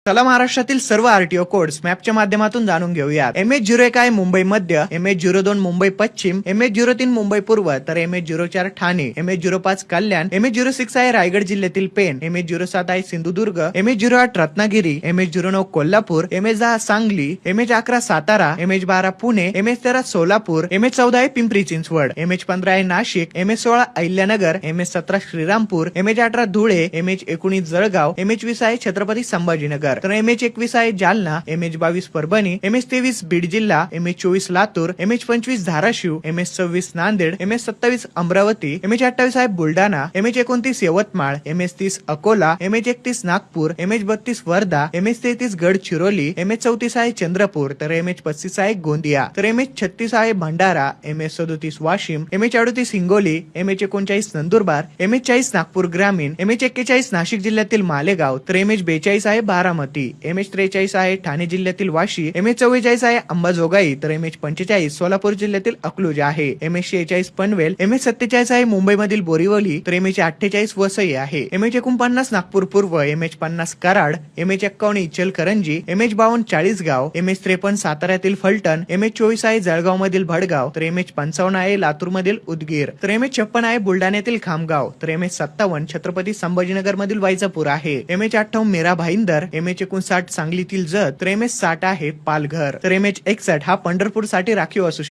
चला महाराष्ट्रातील सर्व आरटीओ कोड्स मॅपच्या माध्यमातून जाणून घेऊयात. MH01 आहे मुंबई मध्य, MH02 मुंबई पश्चिम, MH03 मुंबई पूर्व, तर MH04 ठाणे, MH05 कल्याण, MH06 आहे रायगड जिल्ह्यातील पेण, MH07 आहे Sindhudurg, MH08 Ratnagiri, MH09 Kolhapur, MH10 Sangli, MH11 Satara, MH12 Pune, MH13 Solapur, MH14 आहे पिंपरी चिंचवड, MH15 आहे Nashik, MH16 Ahilyanagar, MH17 Shrirampur, MH18 Dhule, MH19 Jalgaon, MH20 आहे छत्रपती संभाजीनगर, तर MH21 आहे जालना, MH22 परभणी, MH23 बीड जिल्हा, MH24 Latur, MH25 Dharashiv, MH26 Nanded, MH27 Amravati, MH28 आहे Buldhana, MH29 Yavatmal, MH30 Akola, MH31 Nagpur, MH32 Wardha, MH33 Gadchiroli, MH34 आहे चंद्रपूर, तर MH35 आहे गोंदिया, तर MH36 आहे Bhandara, MH37 Washim, MH38 Hingoli, MH39 Nandurbar, MH40 Nagpur ग्रामीण, MH41 नाशिक जिल्ह्यातील मालेगाव, तर MH42 आहे बारामती, MH43 आहे ठाणे जिल्ह्यातील वाशी, MH44 आहे अंबाजोगाई, तर MH45 सोलापूर जिल्ह्यातील अकलूज आहे, MH46 पनवेल, MH47 आहे मुंबईमधील बोरिवली, तर MH48 वसई आहे, MH49 नागपूर पूर्व, MH50 Karad, MH51 Ichalkaranji, MH52 Chalisgaon, MH53 साताऱ्यातील फलटण, MH24 आहे जळगाव मधील भडगाव, तर MH55 आहे लातूर मधील उदगीर, तर MH56 आहे बुलढाण्यातील खामगाव, तर MH57 छत्रपती संभाजीनगर मधील वायजापूर आहे, MH58 मेरा भाईंदर, MH59 सांगलीतील जत, तर MH60 आहे पालघर, तर MH61 हा पंढरपूर साठी राखीव असू